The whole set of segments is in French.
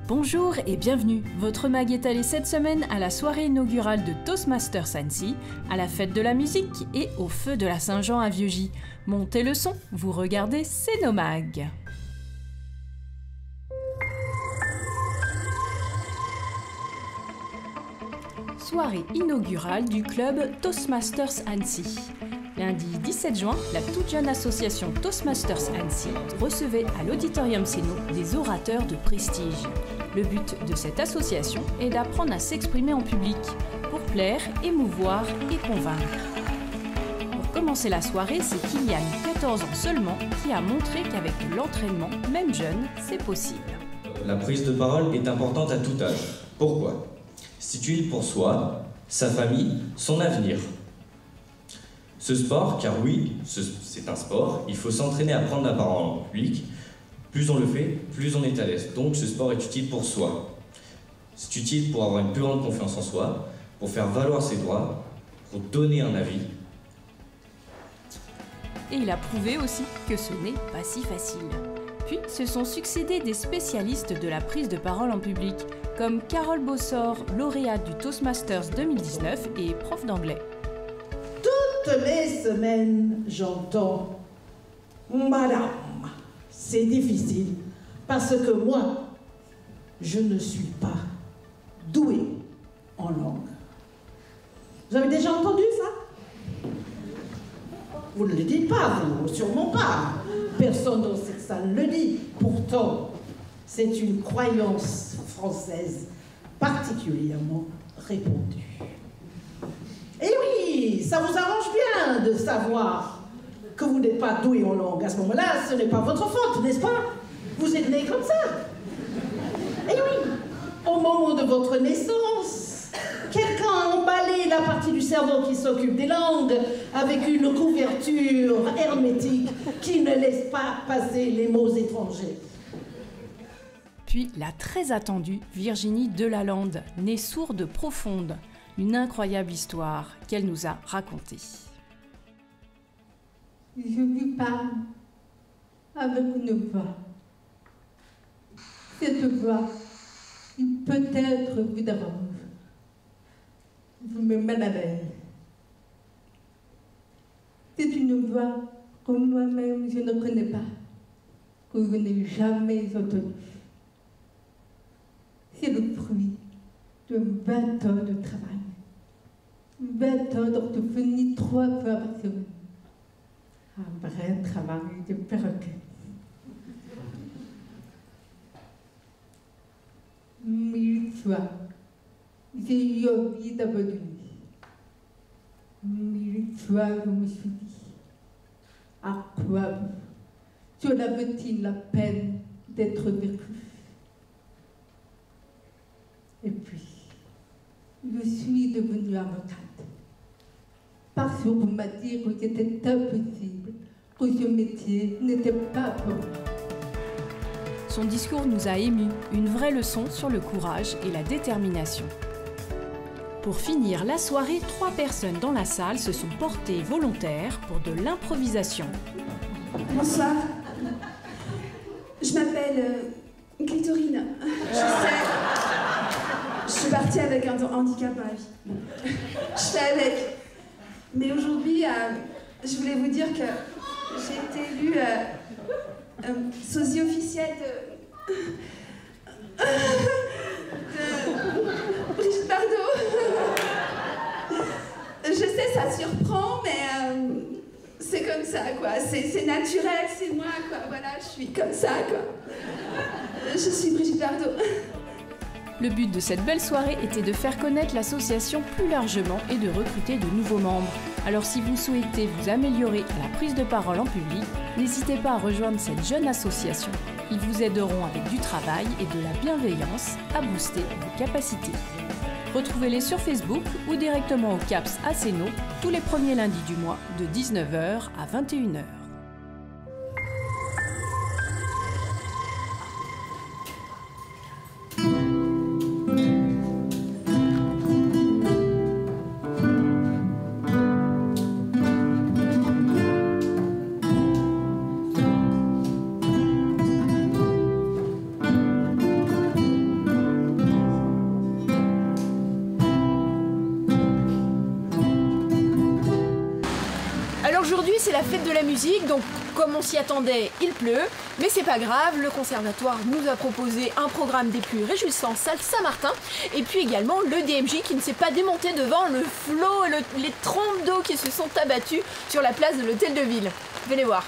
Bonjour et bienvenue. Votre mag est allé cette semaine à la soirée inaugurale de Toastmasters Annecy, à la fête de la musique et au feu de la Saint-Jean à Vieux-Gy. Montez le son, vous regardez C'est nos mags. Soirée inaugurale du club Toastmasters Annecy. Lundi 17 juin, la toute jeune association Toastmasters Annecy recevait à l'Auditorium Sénaux des orateurs de prestige. Le but de cette association est d'apprendre à s'exprimer en public, pour plaire, émouvoir et convaincre. Pour commencer la soirée, c'est Kylian, 14 ans seulement, qui a montré qu'avec de l'entraînement, même jeune, c'est possible. La prise de parole est importante à tout âge. Pourquoi ? C'est utile pour soi, sa famille, son avenir. Ce sport, car oui, c'est un sport, il faut s'entraîner à prendre la parole en public. Plus on le fait, plus on est à l'aise. Donc ce sport est utile pour soi. C'est utile pour avoir une plus grande confiance en soi, pour faire valoir ses droits, pour donner un avis. Et il a prouvé aussi que ce n'est pas si facile. Puis se sont succédés des spécialistes de la prise de parole en public, comme Carole Bossor, lauréate du Toastmasters 2019 et prof d'anglais. Toutes les semaines, j'entends « Madame, c'est difficile parce que moi, je ne suis pas douée en langue. » Vous avez déjà entendu ça? Vous ne le dites pas, vous, sûrement pas. Personne dans cette salle ne le dit. Pourtant, c'est une croyance française particulièrement répandue. Et oui, ça vous arrange bien de savoir que vous n'êtes pas doué en langue. À ce moment-là, ce n'est pas votre faute, n'est-ce pas? Vous êtes né comme ça. Et oui, au moment de votre naissance, quelqu'un a emballé la partie du cerveau qui s'occupe des langues avec une couverture hermétique qui ne laisse pas passer les mots étrangers. Puis la très attendue Virginie Delalande, née sourde profonde. Une incroyable histoire qu'elle nous a racontée. Je lui parle avec une voix. Cette voix qui peut-être vous dérange, vous me met à l'aise. C'est une voix que moi-même je ne connais pas, que je n'ai jamais entendue. C'est le fruit de 20 heures de travail. 20 heures d'orthophonie 3 fois par semaine. Un vrai travail de perroquet. 1000 fois, j'ai eu envie d'abandonner. 1000 fois, je me suis dit, à quoi bon? Cela vaut-il la peine d'être vécu? Et puis, je suis devenue avocate. Parce qu'on m'a dit que c'était impossible, que ce métier n'était pas pour moi. Son discours nous a émus, une vraie leçon sur le courage et la détermination. Pour finir la soirée, 3 personnes dans la salle se sont portées volontaires pour de l'improvisation. Bonsoir. Je m'appelle Clitorine. Je sais. Je suis partie avec un handicap dans la vie. Je fais avec. Mais aujourd'hui, je voulais vous dire que j'ai été élue sosie officielle de Brigitte Bardot. Je sais, ça surprend, mais c'est comme ça, quoi. C'est naturel, c'est moi, quoi. Voilà, je suis comme ça, quoi. Je suis Brigitte Bardot. Le but de cette belle soirée était de faire connaître l'association plus largement et de recruter de nouveaux membres. Alors si vous souhaitez vous améliorer à la prise de parole en public, n'hésitez pas à rejoindre cette jeune association. Ils vous aideront avec du travail et de la bienveillance à booster vos capacités. Retrouvez-les sur Facebook ou directement au CAPS à Sénaux tous les premiers lundis du mois de 19h à 21h. de la musique, donc comme on s'y attendait, il pleut. Mais c'est pas grave, le conservatoire nous a proposé un programme des plus réjouissants salles Saint-Martin. Et puis également le DMJ qui ne s'est pas démonté devant le flot et les trompes d'eau qui se sont abattues sur la place de l'hôtel de ville. Venez voir.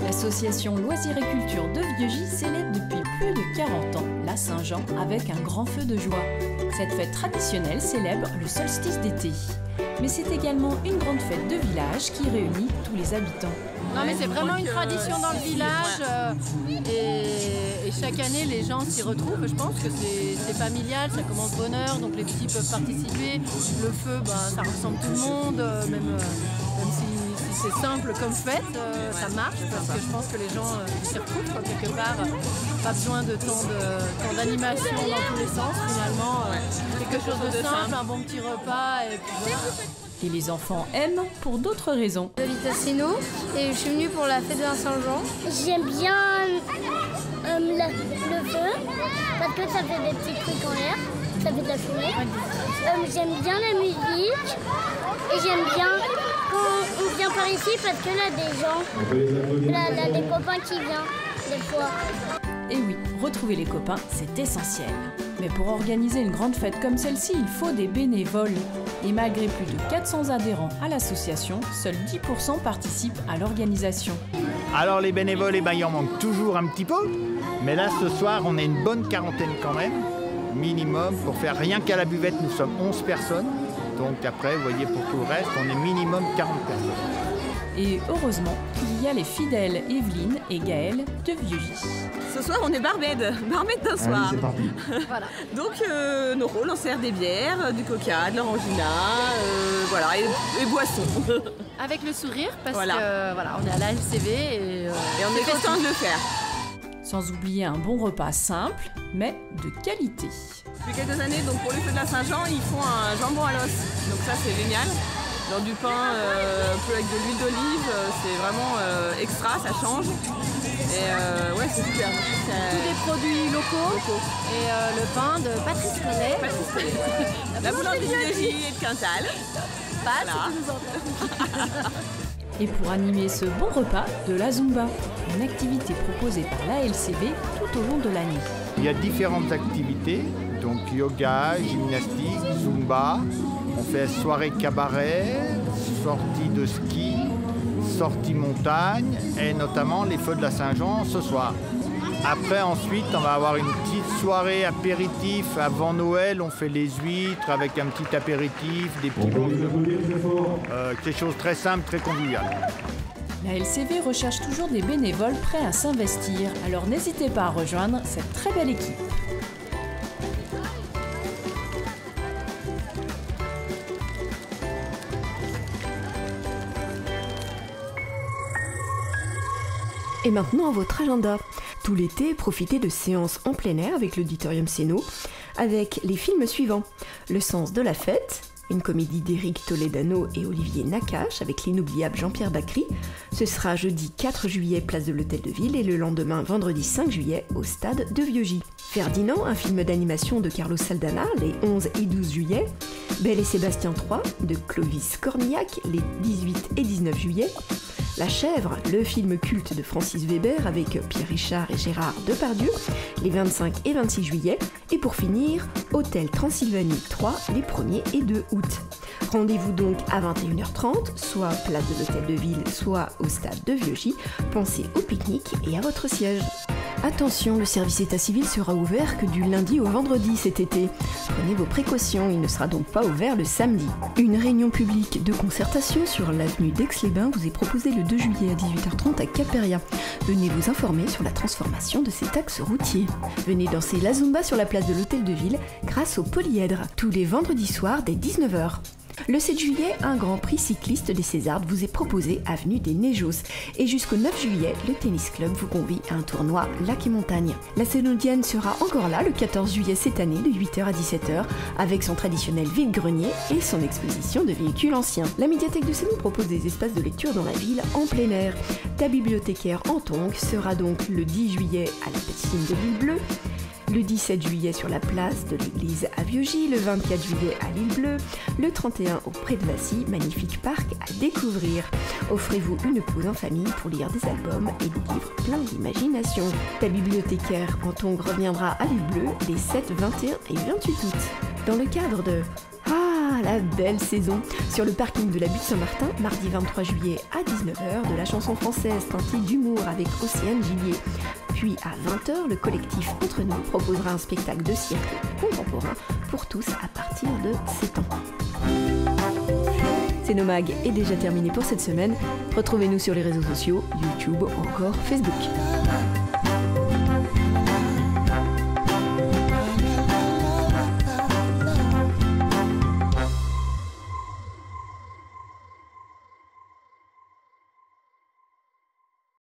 L'association Loisirs et Culture de Vieux-Gy célèbre depuis plus de 40 ans la Saint-Jean avec un grand feu de joie. Cette fête traditionnelle célèbre le solstice d'été. Mais c'est également une grande fête de village qui réunit tous les habitants. Non mais c'est vraiment une tradition dans le village et chaque année les gens s'y retrouvent. Je pense que c'est familial, ça commence bonne heure, donc les petits peuvent participer. Le feu, ça ressemble tout le monde, même si c'est simple comme fête, ça marche parce que je pense que les gens s'y retrouvent quoi, quelque part. Pas besoin de tant d'animation dans tous les sens finalement. Quelque chose de simple, un bon petit repas et puis voilà. Et les enfants aiment pour d'autres raisons. J'habite à Sénaux et je suis venue pour la fête de la Saint-Jean. J'aime bien le feu parce que ça fait des petits trucs en l'air, ça fait de la fumée. J'aime bien la musique et j'aime bien quand on vient par ici parce que là des gens, là des copains qui viennent des fois. Et oui, retrouver les copains, c'est essentiel. Mais pour organiser une grande fête comme celle-ci, il faut des bénévoles. Et malgré plus de 400 adhérents à l'association, seuls 10% participent à l'organisation. Alors les bénévoles, il en manque toujours un petit peu. Mais là, ce soir, on est une bonne quarantaine quand même, minimum. Pour faire rien qu'à la buvette, nous sommes 11 personnes. Donc après, vous voyez, pour tout le reste, on est minimum 40 personnes. Et heureusement qu'il y a les fidèles Evelyne et Gaëlle de Vieux-Gy. Ce soir, on est barmaid d'un soir. C'est parti. Voilà. Donc, nos rôles, on sert des bières, du coca, de l'orangina, voilà, et boissons. Avec le sourire, parce voilà. que voilà, on est à la LCV et on est content de le faire. Sans oublier un bon repas simple, mais de qualité. Depuis quelques années, donc pour les feux de la Saint-Jean, ils font un jambon à l'os. Donc ça, c'est génial. Dans du pain un peu avec de l'huile d'olive, c'est vraiment extra, ça change. Et ouais, c'est super. Tous des produits locaux. Et le pain de Patrice Collet. La boulangerie de Vieux-Gy et de Quintal. Voilà. Et pour animer ce bon repas, de la Zumba, une activité proposée par la LCV tout au long de l'année. Il y a différentes activités. Donc yoga, gymnastique, zumba. On fait soirée cabaret, sortie de ski, sortie montagne et notamment les feux de la Saint-Jean ce soir. Après, ensuite, on va avoir une petite soirée apéritif. Avant Noël, on fait les huîtres avec un petit apéritif, des petits quelque chose de très simple, très convivial. La LCV recherche toujours des bénévoles prêts à s'investir, alors n'hésitez pas à rejoindre cette très belle équipe. Et maintenant, votre agenda. Tout l'été, profitez de séances en plein air avec l'Auditorium Céno, avec les films suivants. Le sens de la fête, une comédie d'Éric Toledano et Olivier Nakache avec l'inoubliable Jean-Pierre Bacry. Ce sera jeudi 4 juillet, place de l'Hôtel de Ville, et le lendemain, vendredi 5 juillet, au stade de Vieux-Gy. Ferdinand, un film d'animation de Carlos Saldana, les 11 et 12 juillet. Belle et Sébastien 3, de Clovis Cornillac, les 18 et 19 juillet. La Chèvre, le film culte de Francis Weber avec Pierre Richard et Gérard Depardieu, les 25 et 26 juillet. Et pour finir, Hôtel Transylvanie 3, les 1er et 2 août. Rendez-vous donc à 21h30, soit place de l'Hôtel de Ville, soit au stade de Vieux-Gy. Pensez au pique-nique et à votre siège. Attention, le service état civil sera ouvert que du lundi au vendredi cet été. Prenez vos précautions, il ne sera donc pas ouvert le samedi. Une réunion publique de concertation sur l'avenue d'Aix-les-Bains vous est proposée le 2 juillet à 18h30 à Caperia. Venez vous informer sur la transformation de cet axe routier. Venez danser la Zumba sur la place de l'Hôtel de Ville grâce au Polyèdre, tous les vendredis soirs dès 19h. Le 7 juillet, un grand prix cycliste des Césardes vous est proposé avenue des Néjos. Et jusqu'au 9 juillet, le Tennis Club vous convie à un tournoi lac et montagne. La Cénodienne sera encore là le 14 juillet cette année de 8h à 17h avec son traditionnel vide-grenier et son exposition de véhicules anciens. La médiathèque de Cénou propose des espaces de lecture dans la ville en plein air. Ta bibliothécaire en tongs sera donc le 10 juillet à la piscine de l'Île Bleue, le 17 juillet sur la place de l'église à Vieux-Gy, le 24 juillet à l'Île Bleue, le 31 au Pré de Vassy, magnifique parc à découvrir. Offrez-vous une pause en famille pour lire des albums et des livres pleins d'imagination. Ta bibliothécaire en tongs reviendra à l'Île Bleue les 7, 21 et 28 août. Dans le cadre de la belle saison sur le parking de la butte Saint-Martin, mardi 23 juillet à 19h, de la chanson française teintée d'humour avec Océane Gillier. Puis à 20h, le collectif Entre Nous proposera un spectacle de cirque contemporain pour tous à partir de 7 ans. Cénomag est déjà terminé pour cette semaine. Retrouvez-nous sur les réseaux sociaux, YouTube ou encore Facebook.